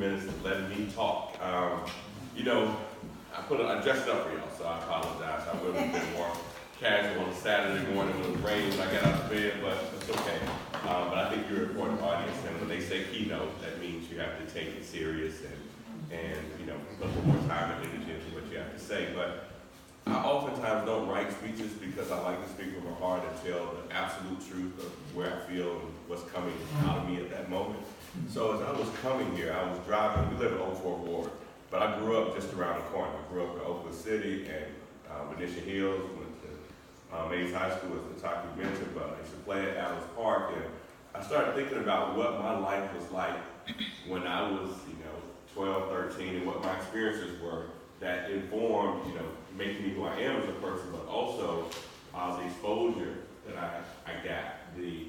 minutes and letting me talk. You know, I dressed up for y'all, so I apologize. I would have been more casual on a Saturday morning when it was raining when I got out of bed, but it's okay. But I think you're an important audience, and when they say keynote, that means you have to take it serious and you know, put a little more time and energy into what you have to say. But I oftentimes don't write speeches because I like to speak from my heart and tell the absolute truth of where I feel and what's coming out of me at that moment. So as I was coming here, I was driving. We live in Old Fort Ward, but I grew up just around the corner. I grew up in Oakland City and Benicia Hills. Went to Mays High School, as the top you mentioned, but I used to play at Allen's Park, and I started thinking about what my life was like when I was, 12, 13, and what my experiences were that informed, making me who I am as a person, but also the exposure that I got, the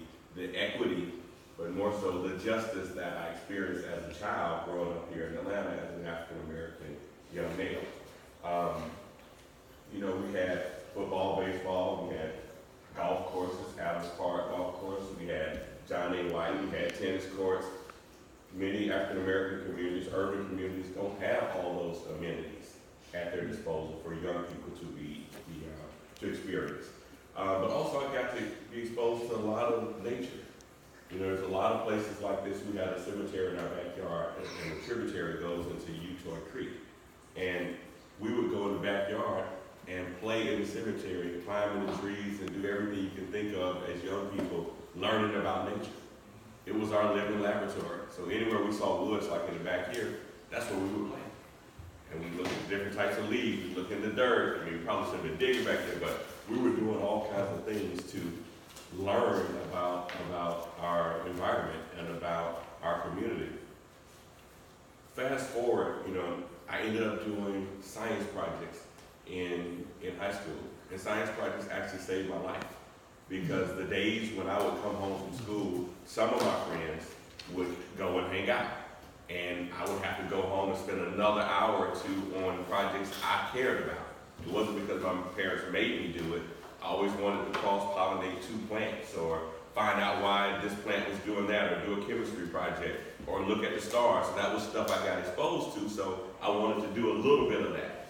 equity, but more so the justice that I experienced as a child growing up here in Atlanta as an African-American young male. We had football, baseball, we had golf courses, Allen's Park golf course, we had John A. White, we had tennis courts. Many African-American communities, urban communities, don't have all those amenities at their disposal for young people to experience. But also I got to be exposed to a lot of nature. There's a lot of places like this. We had a cemetery in our backyard, and the tributary goes into Utah Creek. And we would go in the backyard and play in the cemetery, climb in the trees, and do everything you can think of as young people learning about nature. It was our living laboratory. So anywhere we saw woods, like in the back here, that's where we would play. And we looked at different types of leaves, we looked in the dirt. I mean, we probably should have been digging back there, but we were doing all kinds of things to learn about our environment and about our community. Fast forward, I ended up doing science projects in high school. And science projects actually saved my life. Because the days when I would come home from school, some of my friends would go and hang out. And I would have to go home and spend another hour or two on projects I cared about. It wasn't because my parents made me do it. I always wanted to cross-pollinate two plants, or find out why this plant was doing that, or do a chemistry project, or look at the stars. So that was stuff I got exposed to, so I wanted to do a little bit of that.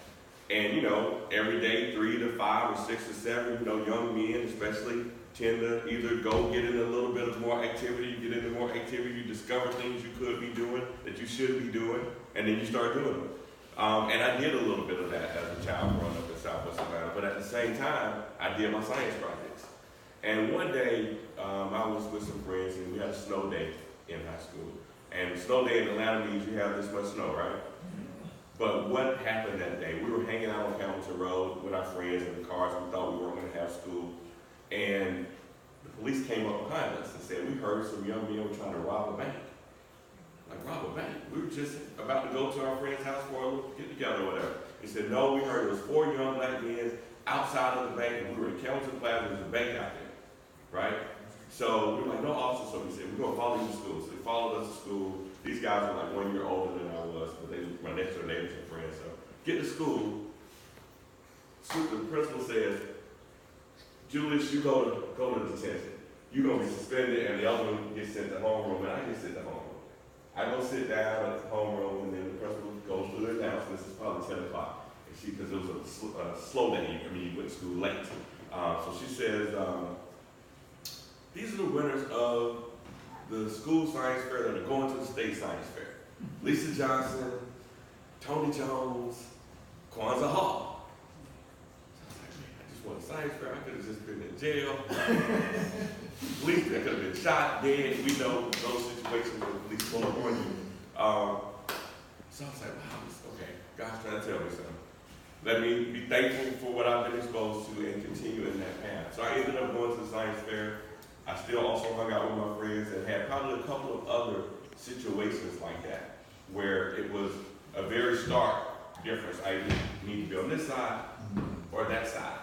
And every day, 3 to 5 or 6 or 7, young men especially tend to either go get in a little bit of more activity, you get into more activity, you discover things you could be doing that you should be doing, and then you start doing them. And I did a little bit of that as a child growing up in Southwest Atlanta, but at the same time, I did my science projects. And one day, I was with some friends, and we had a snow day in high school. And snow day in Atlanta means you have this much snow, right? But what happened that day? We were hanging out on Hamilton Road with our friends in the cars. We thought we weren't going to have school. And the police came up behind us and said, we heard some young men were trying to rob a bank. Like, rob a bank? We were just about to go to our friend's house for a little get-together or whatever. He said, no, we heard it was 4 young black men outside of the bank, and we were in Hamilton Plaza. There's a bank out there, right? So we were like, no, officer. So we said, we're going to follow you to school. So they followed us to school. These guys were like 1 year older than I was, but they were my next door neighbors and friends. So get to school. The principal says, Julius, you go to detention. You're going to be suspended, and the other one gets sent to homeroom, and I get sent to homeroom. I go sit down at the homeroom, and then the principal goes through the announcements. It's probably 10 o'clock. And because it was a slow day, you went to school late. So she says, these are the winners of the school science fair that are going to the state science fair. Lisa Johnson, Tony Jones, Kwanza Hall. So I was like, man, I just won a science fair. I could have just been in jail. Police, I could have been shot, dead. We know those situations where the police pull up on you. So I was like, wow, okay, God's trying to tell me something. Let me be thankful for what I've been exposed to and continue in that path. So I ended up going to the science fair. I still also hung out with my friends and had probably a couple of other situations like that where it was a very stark difference. I either need to be on this side or that side.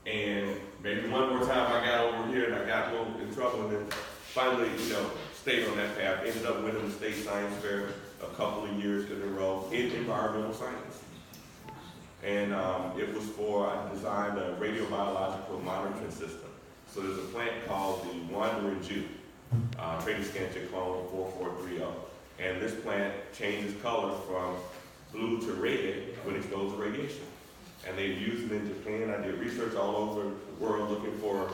And maybe one more time I got over here and I got a little in trouble, and then finally, stayed on that path. Ended up winning the state science fair a couple of years in a row in environmental science. And it was I designed a radiobiological monitoring system. So there's a plant called the Wandering Jew, Trading Scansion Clone 4430. And this plant changes color from blue to red when exposed to radiation. And they've used it in Japan. I did research all over the world looking for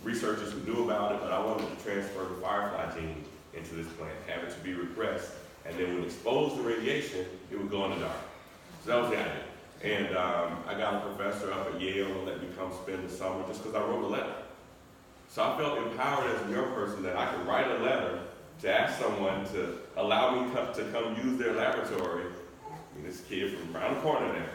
researchers who knew about it, but I wanted to transfer the firefly gene into this plant, have it to be repressed, and then when exposed to radiation, it would go in the dark. So that was the idea. And I got a professor up at Yale to let me come spend the summer just because I wrote a letter. So I felt empowered as a young person that I could write a letter to ask someone to allow me to come use their laboratory. I mean, this kid from around the corner there.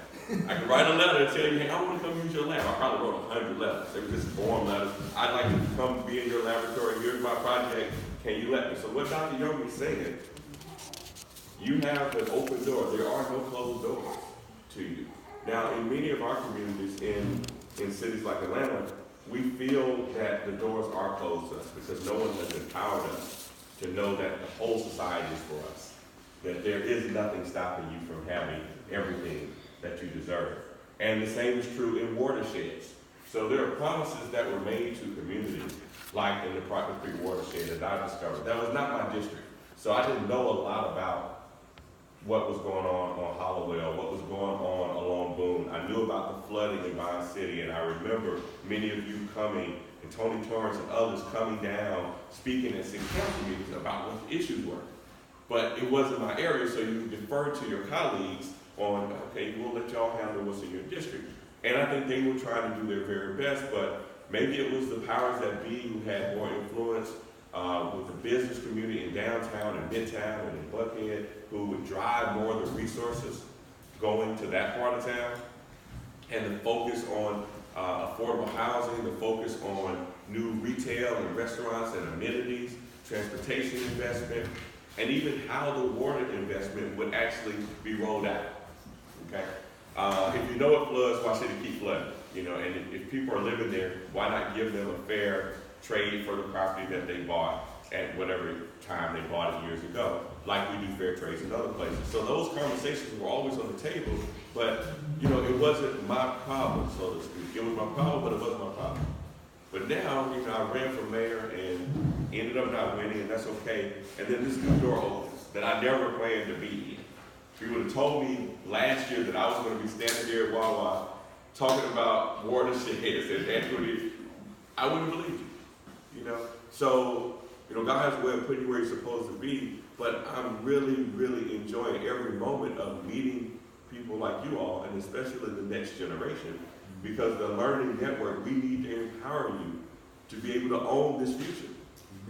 I could write a letter and tell you, hey, I want to come use your lab. I probably wrote 100 letters. They were just form letters. I'd like to come be in your laboratory. Here's my project. Can you let me? So what Dr. Young is saying, you have an open door. There are no closed doors to you. Now, in many of our communities in cities like Atlanta, we feel that the doors are closed to us because no one has empowered us to know that the whole society is for us, that there is nothing stopping you from having everything that you deserve. And the same is true in watersheds. So there are promises that were made to communities, like in the Proctor Creek watershed that I discovered. That was not my district. So I didn't know a lot about what was going on Hollowell, what was going on along Boone. I knew about the flooding in Vine City, and I remember many of you coming, and Tony Torrance and others coming down, speaking at city council meetings about what the issues were. But it wasn't my area, so you defer to your colleagues on, okay, we'll let y'all handle what's in your district. And I think they were trying to do their very best, but maybe it was the powers that be who had more influence with the business community in downtown and midtown and in Buckhead, who would drive more of the resources going to that part of town. And the focus on affordable housing, the focus on new retail and restaurants and amenities, transportation investment, and even how the water investment would actually be rolled out. Okay? If you know it floods, why should it keep flooding? You know, and if people are living there, why not give them a fair trade for the property that they bought at whatever time they bought it years ago, like we do fair trades in other places. So those conversations were always on the table, but you know, it wasn't my problem, so to speak. It was my problem, but it wasn't my problem. But now, you know, I ran for mayor and ended up not winning, and that's okay. And then this new door opens that I never planned to be in. If you would have told me last year that I was going to be standing there at Wawa talking about watersheds and equity, I wouldn't believe you. You know, so you know, God has a way of putting you where you're supposed to be. But I'm really, really enjoying every moment of meeting people like you all, and especially the next generation, because the learning network, we need to empower you to be able to own this future.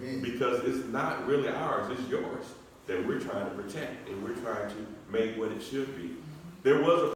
Amen. Because it's not really ours, it's yours that we're trying to protect, and we're trying to make what it should be. There was a